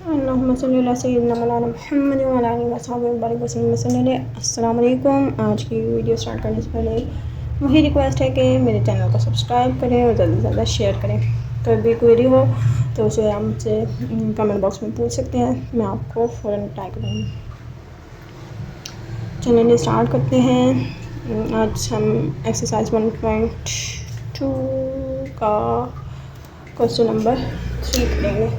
अल्लाहुम्मा सल्ली अला सय्यिदिना मौलाना मुहम्मद व अला आलिहि व अस्हाबिहि व बारिक वसल्लम। अस्सलाम वालेकुम। आज की वीडियो स्टार्ट करने से पहले वही रिक्वेस्ट है कि मेरे चैनल को सब्सक्राइब करें और ज़्यादा से ज़्यादा शेयर करें। तो भी क्वेरी हो तो उसे आप मुझसे कमेंट बॉक्स में पूछ सकते हैं, मैं आपको फ़ौरन रिप्लाई करूँगी। चलिए स्टार्ट करते हैं। आज हम एक्सरसाइज 1.2 का क्वेश्चन नंबर 3 करेंगे।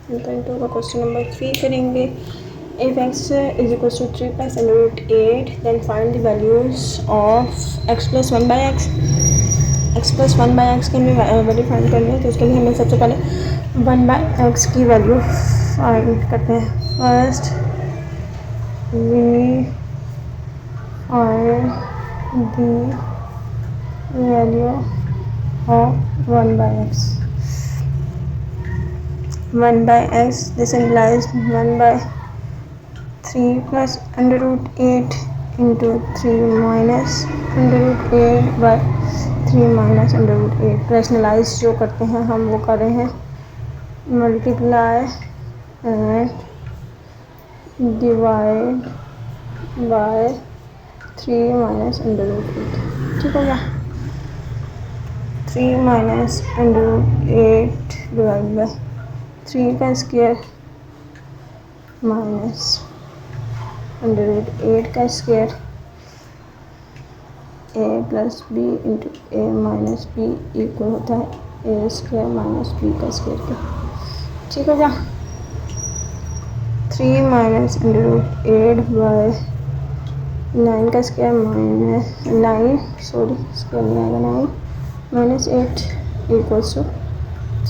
1.2 का क्वेश्चन नंबर 3 करेंगे। If x is equals to 3 plus under root 8, then find the values of x plus 1 by x. x plus 1 by x की हमें वैल्यू फाइंड करनी है, तो उसके लिए हमें सबसे पहले 1 by x की वैल्यू फाइंड करते हैं। First we find the value of 1 by x. 1 by x, this implies 1 by 3 plus under root 8 into 3 minus under root 8 by 3 minus under root 8. Rationalize जो करते हैं हम वो कर रहे हैं multiply and divide by 3 minus under root 8। ठीक हो गया। 3 minus under root 8 divide by 3 का स्क्वायर माइनस अंडर रूट 8 का square a plus B into A minus B equal होता है ए स्क्वायर माइनस बी का स्क्वायर का। ठीक हो गया। 3 माइनस अंडर रूट 8 बाय 9 का स्क्वायर माइनस 9 स्क्वायर नहीं आएगा 9 minus 8 equals to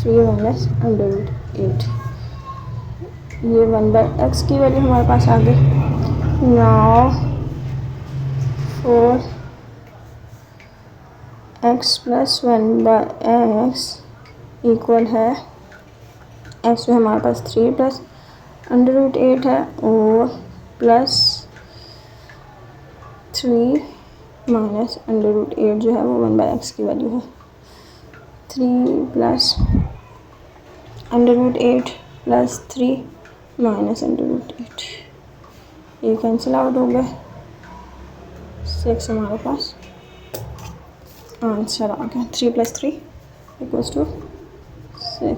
3 minus under root 8। ये 1 बाय एक्स की वैल्यू हमारे पास आ गई। Now for X plus 1 by X equal है एक्स में हमारे पास 3 प्लस अंडर रूट 8 है और प्लस 3 माइनस अंडर रूट 8 जो है वो 1 बाय एक्स की वैल्यू है। 3 plus under root 8 plus 3 minus under root 8, ये कैंसिल आउट हो गए। 6 हमारे पास आंसर आ गया। 3 plus 3 equals to 6।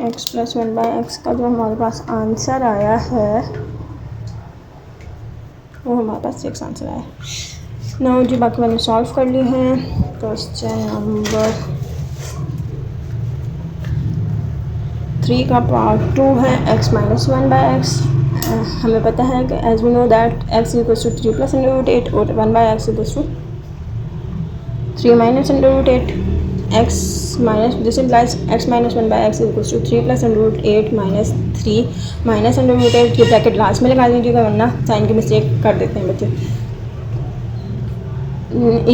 X plus 1 by X का जो हमारे पास आंसर आया है वो हमारे पास 6 आंसर आया। नाउ जी बाकी मैंने सॉल्व कर ली हैं। क्वेश्चन नंबर 3 का पार्ट 2 है एक्स माइनस 1 बाय एक्स। हमें पता है कि as we know that X equals to 3 plus under root 8 और 1 by X equals to 3 minus under root 8। X minus this implies X minus 1 by X equals to 3 plus under root 8 minus 3 minus under root 8। ये bracket last में लगा दीजिएगा वरना sign की mistake कर देते हैं बच्चे।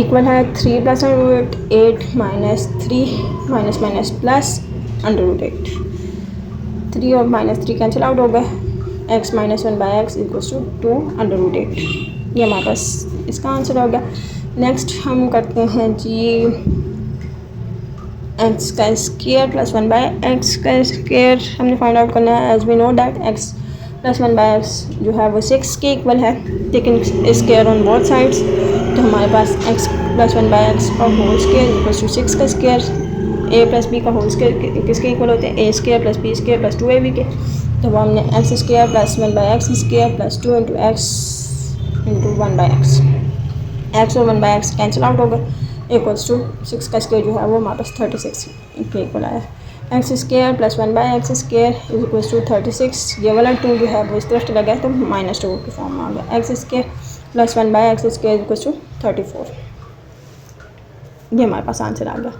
इक्वल है 3 plus under root 8 minus 3 minus minus plus under root 8। 3 और माइनस 3 कैंसिल आउट हो गए। X minus 1 by X equals to 2 under root 8। ये हमारे पास इसका आंसर हो गया। नेक्स्ट हम करते हैं जी एक्स का स्क्वायर प्लस 1 बाय एक्स का स्क्वायर हमने फाइंड आउट करना है। As we know that X plus 1 by X जो है वो 6 के इक्वल है, taking square on both sides. तो हमारे पास एक्स प्लस 1 बाय एक्स का होल स्क्वायर इक्वल्स टू 6 का स्क्वायर। ए प्लस बी का होल स्क्वायर किसके इक्वल होते हैं, A square plus B square plus 2ab के। तो वो हमने X square plus 1 by x square plus 2 into X into 1 by X. X और 1 बाय एक्स कैंसिल आउट हो गए इक्वल्स टू 6 का स्क्वायर जो है वो हमारे पास 36 के इक्वल आया। X square plus 1 by x square is equals to 36। ये वाला 2 जो है वो इस तरफ चला गया तो -2 की फॉर्म में आ गया। X square plus 1 by x square equals to 34। ये हमारे पास आंसर आ गया।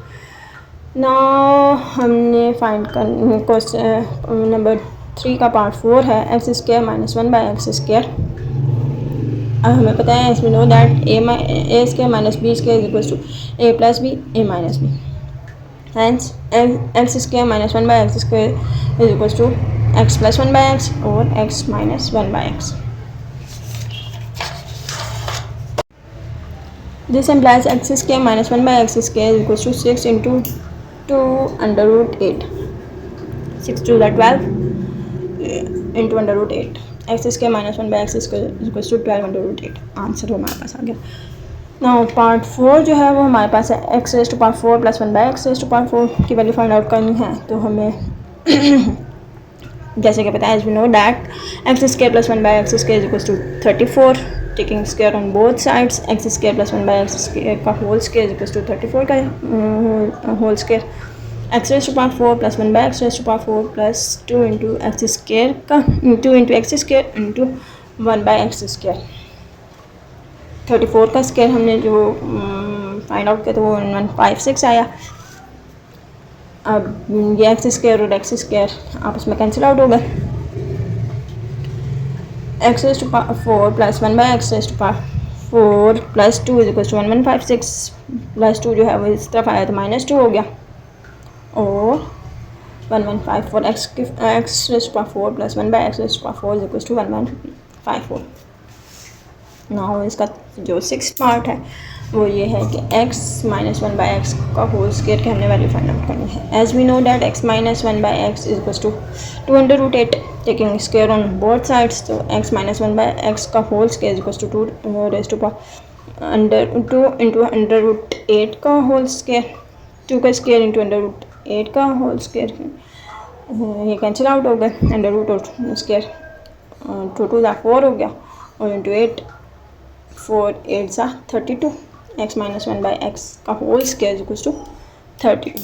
नाउ हमने फाइंड कर क्वेश्चन नंबर 3 का पार्ट 4 है x square minus 1 by x square. अब हमें पता है इसमें know that a square minus b square equals to a plus b a minus b. Hence x square minus 1 by x square is equals to x plus 1 by x और x minus 1 by x. This implies x square minus 1 by x square is equals to 6 into two under root 8, 6 two 12 into under root 8, X square minus 1 by X square equals to 12 under root 8। Answer हमारे पास आ गया। Now part 4 जो है वो हमारे पास है X raise to power 4 plus 1 by X raise to power 4 की वैल्यू फाइंड आउट करनी है। तो हमें जैसे कि पता है as we know that X square plus 1 by X square equals to 34, taking square on both sides, X square plus 1 by X square का होल स्क्वायर इक्वल्स टू 34 का whole square, X raise to power 4 plus 1 by X raise to power 4 plus 2 into X square का 2 into X square into 1 by X square. 34 का square हमने जो find out किया तो वो 156 आया। अब ये एक्स स्क्वायर और एक्स स्क्वायर आपस में कैंसिल आउट हो गए। X raise to power 4 plus 1 by X raise to power 4 plus 2 is equal to 1156 plus 2 जो है वो इस तरफ आया तो -2 हो गया और 1154 X raise to power 4 plus 1 by X raise to power 4 is equal to 1154। Now इसका जो 6 पार्ट है वो ये है कि x माइनस 1 बाई एक्स का होल स्क्वायर की हमने वैल्यू फाइंड आउट करनी है। As we know that x minus 1 by x is equal to 2 under root 8, taking square on both sides. तो x माइनस 1 बाई एक्स का whole square is equal to 2 raise to power under 2 into under root 8 का whole square, 2 का square into under root 8 का whole square, ये cancel out हो गए। Under root और square 2 2 4 हो गया और इंटू 8 4 8 सा 32, एक्स माइनस 1 बाई एक्स का whole square equal to 32।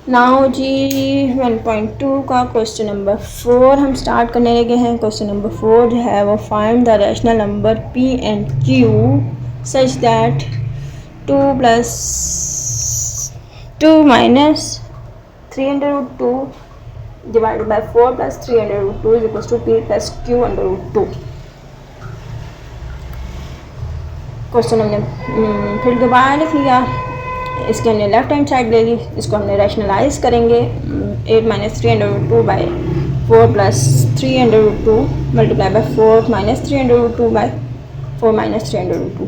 Now G 1.2 का क्वेश्चन नंबर 4 हम स्टार्ट करने लगे हैं। क्वेश्चन नंबर 4 जो है वो find the rational number p and q such that 2 plus 2 minus 3 under root 2 divided by 4 plus 3 under root 2 is equals to p plus q under root 2। Question हमने फिर दोबारा लिख लिया, इसके हमने लेफ्ट हैंड साइड ले ली, इसको हमने रैशनलाइज करेंगे 8 minus 3 under root 2 by 4 plus 3 under root 2 multiply by 4 minus 3 under root 2 by 4 minus 3 under root 2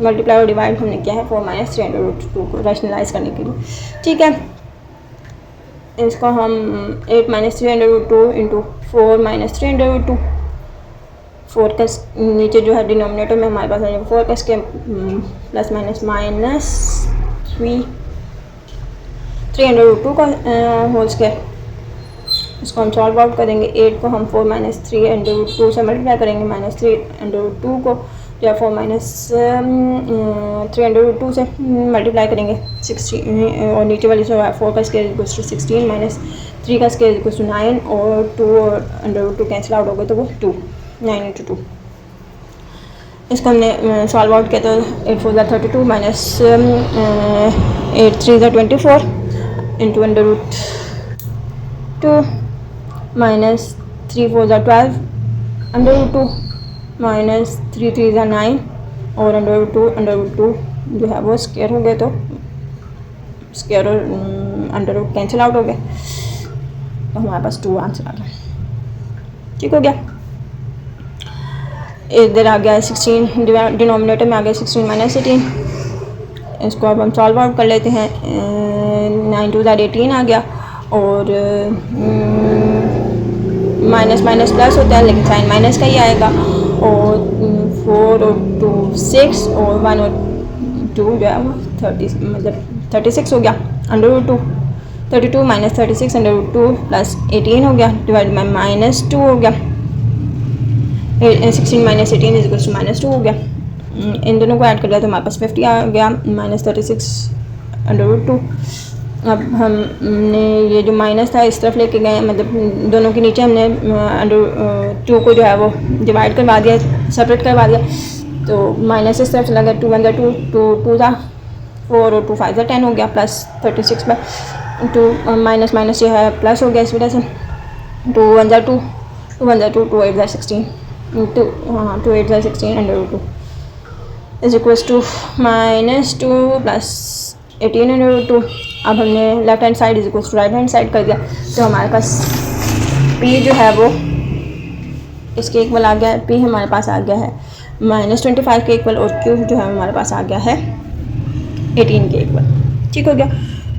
multiply और डिवाइड हमने किया है 4 माइनस 3 अंडर रूट 2 को रैशनलाइज करने के लिए। ठीक है, इसको हम 8 minus 3 under root 2 into 4 minus 3 under root 2, 4 का नीचे जो है डिनोमिनेटर में हमारे पास 4 का square plus minus minus 3 under root 2 का होल स्क्वायर, इसको हम सॉल्व आउट करेंगे। 8 को हम 4 माइनस 3 अंडर रूट 2 से मल्टीप्लाई करेंगे, माइनस 3 अंडर रूट 2 को या 4 माइनस 3 अंडर रूट 2 से मल्टीप्लाई करेंगे 16 और नीचे वाली 4 का स्क्वायर इक्वल्स टू 16 माइनस 3 का स्क्वायर इक्वल्स टू 9 और 2 और अंडर रूट 2 कैंसिल आउट हो गए तो वो 2, 9 इंटू 2। इसको हमने सॉल्व आउट किया तो 8 4 32 minus 8 3 24 into under root 2 minus 3 4 12 under root 2 minus 3 3 9 और अंडर रूट 2 जो है वो स्क्वायर हो गए तो स्क्वायर और अंडर रूट कैंसिल आउट हो गए तो हमारे पास 2 आंसर आ गया। ठीक हो गया, इधर आ गया 16, डिनोमिनेटर में आ गया 16 माइनस 18, इसको अब हम सॉल्व आउट कर लेते हैं। 9 2 18 आ गया और माइनस माइनस प्लस होता है लेकिन साइन माइनस का ही आएगा और 4 और 2 6 और 1 और 2 जो है वो 30 मतलब 36 हो गया। Under root 2 32 minus 36 under root 2 plus 18 हो गया डिवाइड बाई माइनस 2 हो गया। 16 minus 18 is equal to minus 2 हो गया। इन दोनों को ऐड कर लिया तो हमारे पास 50 आ गया माइनस 36 अंडर रूट 2। अब हमने ये जो माइनस था इस तरफ लेके गए, मतलब दोनों के नीचे हमने अंडर 2 को जो है वो डिवाइड करवा दिया, सेपरेट करवा दिया तो माइनस इस तरफ चला गया। 2 1 2 2 2 था 4 और 2 5 10 हो गया प्लस 36 बाई 2 माइनस माइनस ये है प्लस हो गया इस वजह से 2 1 2 2 1 2 2 8 16 2 8 16 under root 2 is equals to minus 2 plus 18 under root 2। अब हमने left hand side is equals to right hand side कर दिया तो हमारे पास p जो है वो इसके इक्वल आ गया है। p हमारे पास आ गया है -25 के इक्वल, और क्यूब जो है हमारे पास आ गया है 18 के इक्वल। ठीक हो गया।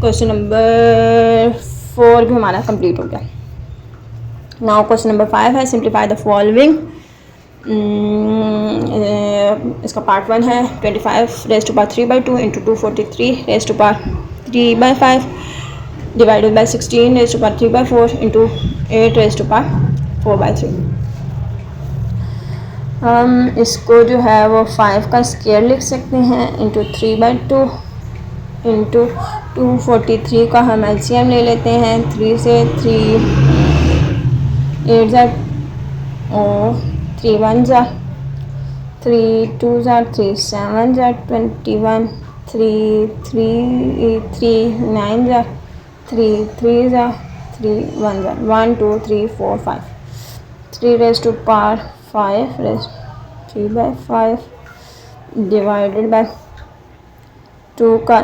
क्वेश्चन नंबर 4 भी हमारा कंप्लीट हो गया। नाउ क्वेश्चन नंबर 5 है सिंप्लीफाई द फॉलोइंग। इसका पार्ट 1 है 25 raise to power 3/2 into 243 raise to power 3/5 divided by 16 raise to power 3/4 into 8 raise to power 4/3। हम इसको जो है वो 5 का स्क्वायर लिख सकते हैं इंटू 3/2 इंटू 243 का हम एलसीएम ले लेते हैं। 3 से 3 8 ज़ा और 3 1 ज़ा 3 2 ज़ा 3 7 ज़ा 21 3 3 3 9 ज़ा 3 3 ज़ा 3 1 ज़ा 1 2 3 4 5 3 raise to power 5 raise 3/5 divided by 2 का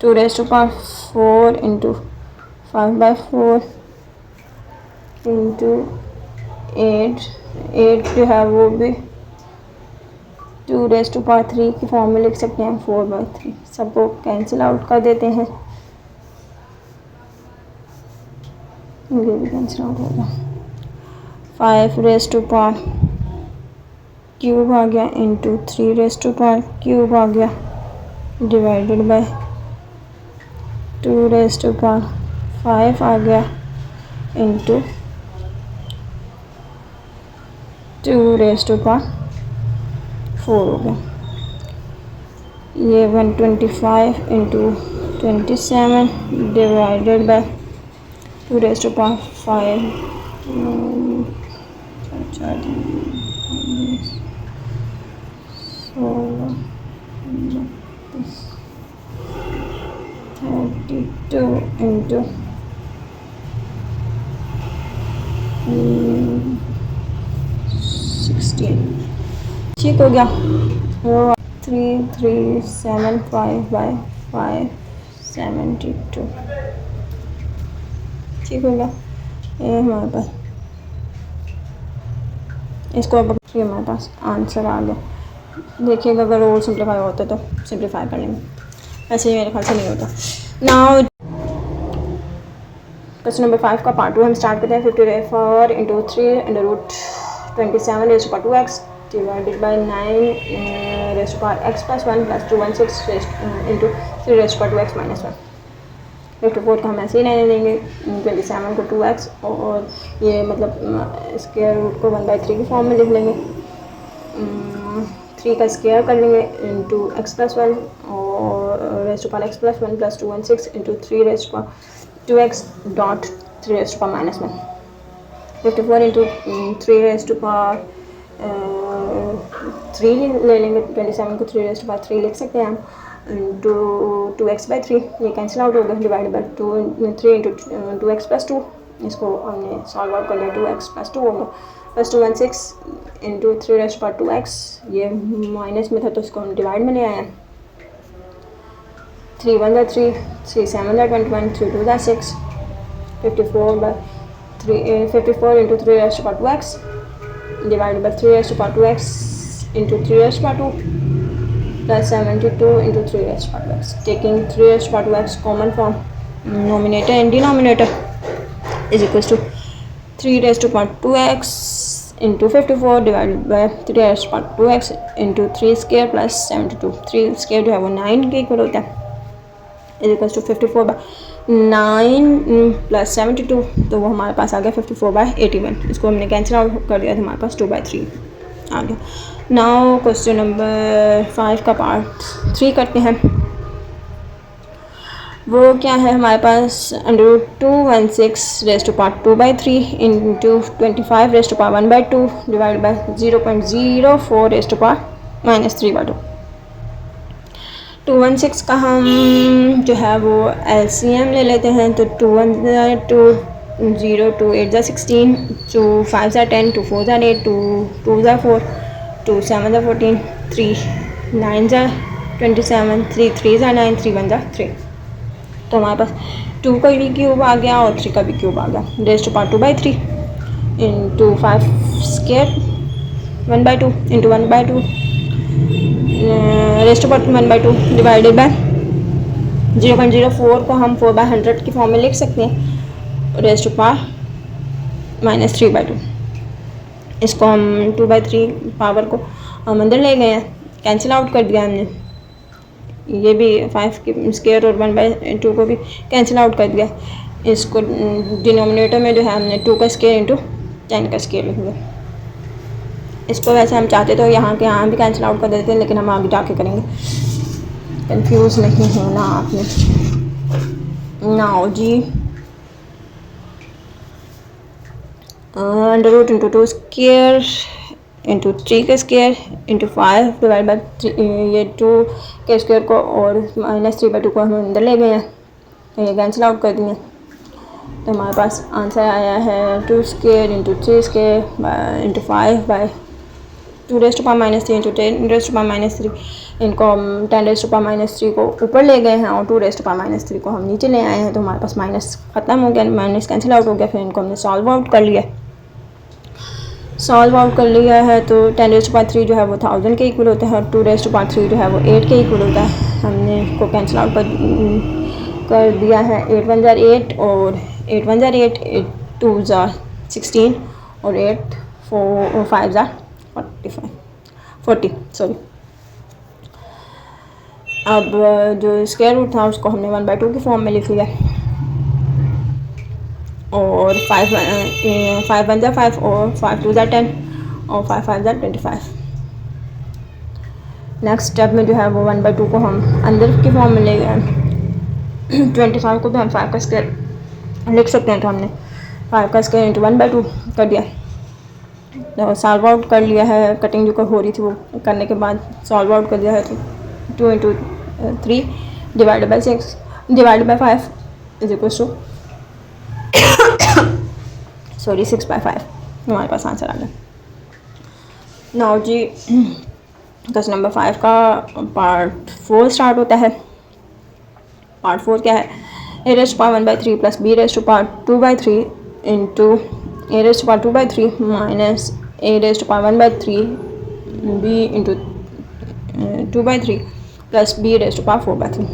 2 raise to power 4 into 5/4 into 8 जो है वो भी 2 रेज़ टू पावर 3 की फॉर्म में लिख सकते हैं 4/3। सबको कैंसिल आउट कर देते हैं, ये भी कैंसिल आउट होगा। 5 रेज़ टू पावर क्यूब आ गया into 3 raise to power cube आ गया divided by 2 raise to power 5 आ गया इंटू 2 रेज़ टू पावर 4 हो गया। ये 125 into 27 divided by 2 raise to power 5 32 into 16। ठीक हो गया। 3375/572। ठीक हो गया। ये हमारे पास इसको अब हमारे पास आंसर आ गया। देखिएगा अगर और सिंप्लीफाई होता तो सिंप्लीफाई कर लेंगे, ऐसे ही मेरे ख्याल से नहीं होता। नाउ क्वेश्चन नंबर 5 का पार्ट 2 हम स्टार्ट करते हैं। 54 into 3 under root 27 raise to power 2x divided by 9 raise to power x plus 1 plus 216 into 3 raise to power 2x minus 1। 54 को हम ऐसे ही रहने देंगे, 27 को 2x और ये मतलब स्क्वायर रूट को 1/3 की फॉर्म में लिख लेंगे। 3 का स्क्वायर कर लेंगे इंटू x प्लस 1 और raise to power x plus 1 plus 216 into 3 raise to power 2x dot 3 raise to power minus 1। 54 into 3 raise to power 3 ले लेंगे। 27 को 3 रेज़ टू पावर 3 लिख सकते हैं हम इंटू 2x/3, ये कैंसिल आउट हो गया divide by 3 into 2x plus 2, इसको हमने सॉल्व आउट कर लिया 2x प्लस 2 होगा plus 216 into 3 raise to power 2x, ये माइनस में था तो इसको हम डिवाइड में ले आए हैं। 3 1 ज़ा 3 3 7 ज़ा 21 3 2 ज़ा 6 54 into 3 raise to power 2x divide by 3 raise to power 2x into 3 raise to power 2 plus 72 into 3 raise to power 2x। Taking 3 raise to power 2x common from nominator and denominator is equal to 3 raise to power 2x into 54 divided by 3 raise to power 2x into 3 square plus 72। 3 square जो है वो 9 के equal होता है is equal to 54/9 plus 72, तो वो हमारे पास आ गया 54/81। इसको हमने कैंसिल आउट कर दिया तो हमारे पास 2/3 आ गया। नाउ क्वेश्चन नंबर 5 का पार्ट 3 करते हैं। वो क्या है हमारे पास √216 raise to power 2/3 into 25 raise to power 1/2 divide by 0.04 raise to power -3/2। 216 का हम जो है वो एलसीएम ले लेते हैं, तो 2 1 2 0 2 8 ज़ा 16 2 5 ज़ा 10 2 4 ज़ा 8 2 2 ज़ा 4 2 7 ज़ा 14 3 9 ज़ा 27 3 3 ज़ा 9 3 1 ज़ा 3। तो हमारे पास 2 का भी क्यूब आ गया और 3 का भी क्यूब आ गया raise to power 2/3 into 5 square 1/2 into 1/2 raised power 1/2 divided by 0.04 को हम 4/100 की फॉर्म में लिख सकते हैं, रेस्ट पावर -3/2। इसको हम 2/3 पावर को हम अंदर ले गए हैं, कैंसिल आउट कर दिया हमने। ये भी 5 की स्क्वायर और 1/2 को भी कैंसिल आउट कर दिया। इसको डिनोमिनेटर में जो है हमने 2 का स्क्वायर इंटू 10 का स्क्वायर लिख दिया। इसको वैसे हम चाहते तो यहाँ के यहाँ भी कैंसिल आउट कर देते हैं, लेकिन हम आगे जाके करेंगे, कंफ्यूज नहीं होना आपने। Now G under root into 2 square into 3 का स्क्वायर इंटू 5 डिवाइड बाई ये 2 के स्क्वायर को और -3/2 को हम अंदर ले गए हैं, तो ये कैंसिल आउट कर दिए। तो हमारे पास आंसर आया है 2 square into 3 square into 5 by 2 raised to power -3 into 10 raised to power -3। इनको हम 10 रेस्ट टू पावर -3 को ऊपर ले गए हैं और 2 रेस्ट टू पावर -3 को हम नीचे ले आए हैं, तो हमारे पास माइनस ख़त्म हो गया, माइनस कैंसिल आउट हो गया। फिर इनको हमने सॉल्व आउट कर लिया। सॉल्व आउट कर लिया है तो 10 रेस्ट टू पावर 3 जो है वो 1000 के इक्वल होता है और 2 रेस्ट टू पावर 3 जो है वो 8 के इक्वल होता है। हमने इसको कैंसिल आउट कर दिया है। 8 1 जार 8 और 8 1 जार 8, 8 2 जार 16 और 8 4 5 जार 40 सॉरी। अब जो स्क्वायर रूट था उसको हमने 1/2 की फॉर्म में लिख लिया और 5 1 जार 5 और 5 2 जार 10 और 5 5 जार 25। नेक्स्ट स्टेप में जो है वो 1/2 को हम अंदर की फॉर्म में ले गए। 25 को भी हम 5 का स्क्वायर लिख सकते हैं, तो हमने 5 का स्क्वायर इंटू 1/2 कर दिया। तो सॉल्व आउट कर लिया है, कटिंग जो हो रही थी वो करने के बाद सॉल्व आउट कर दिया है। तो 2 into 3 divided by 6 divided by 5 is equal to sorry 6/5 हमारे पास आंसर आ गया। नाउ जी क्वेश्चन नंबर 5 का पार्ट 4 स्टार्ट होता है। पार्ट 4 क्या है? a raised power 1/3 plus b raised power 2/3 into a raised power 2/3 minus a raised power 1/3 b into 2/3 plus b raised power 4/3।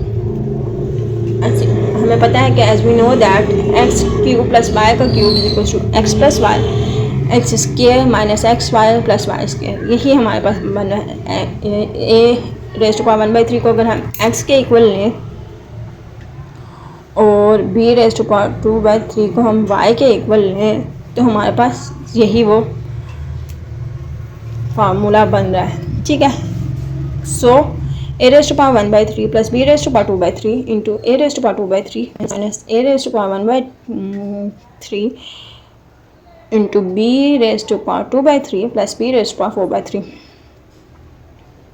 हमें पता है कि as we know that x cube plus y का cube is equal to x plus y x square minus x y plus y square. यही हमारे पास बन रहा है। a रेस्ट पावर 1/3 को अगर हम x के इक्वल लें और b रेस्ट पावर 2/3 को हम y के इक्वल लें, तो हमारे पास यही वो फार्मूला बन रहा है। ठीक है, सो a raised power 1/3 plus b raised power 2/3 into a raised power 2/3 minus a raised power 1/3 into b raised power 2/3 plus b raised power 4/3।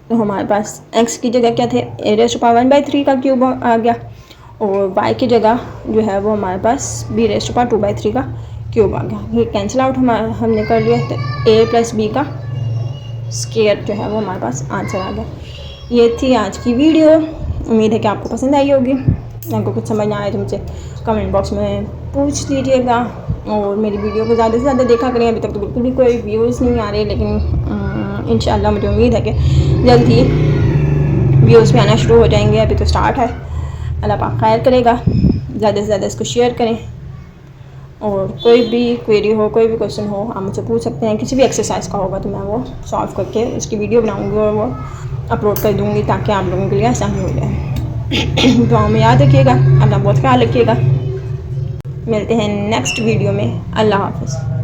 तो हमारे पास x की जगह क्या थे? a रेस्ट पावर 1/3 का क्यूब आ गया और y की जगह जो है वो हमारे पास b रेस्ट पावर 2/3 का क्यूब आ गया। ये कैंसिल आउट हमने कर लिया, तो a प्लस b का स्क्वायर जो है वो हमारे पास आंसर आ गया। ये थी आज की वीडियो। उम्मीद है कि आपको पसंद आई होगी। आपको कुछ समझ ना आए तो मुझे कमेंट बॉक्स में पूछ दीजिएगा और मेरी वीडियो को ज़्यादा से ज़्यादा देखा करें। अभी तक तो बिल्कुल भी कोई व्यूज़ नहीं आ रहे, लेकिन इंशाल्लाह मुझे उम्मीद है कि जल्द ही व्यूज़ भी आना शुरू हो जाएंगे। अभी तो स्टार्ट है। अल्लाह पाक खैर करेगा। ज़्यादा से ज़्यादा इसको शेयर करें और कोई भी क्वेरी हो, कोई भी क्वेश्चन हो, आप मुझसे पूछ सकते हैं। किसी भी एक्सरसाइज का होगा तो मैं वो सॉल्व करके उसकी वीडियो बनाऊँगी और वो अपलोड कर दूँगी ताकि आप लोगों के लिए आसानी हो जाए। दुआओं में याद रखिएगा, अपना बहुत ख्याल रखिएगा। मिलते हैं नेक्स्ट वीडियो में। अल्लाह हाफ़िज़।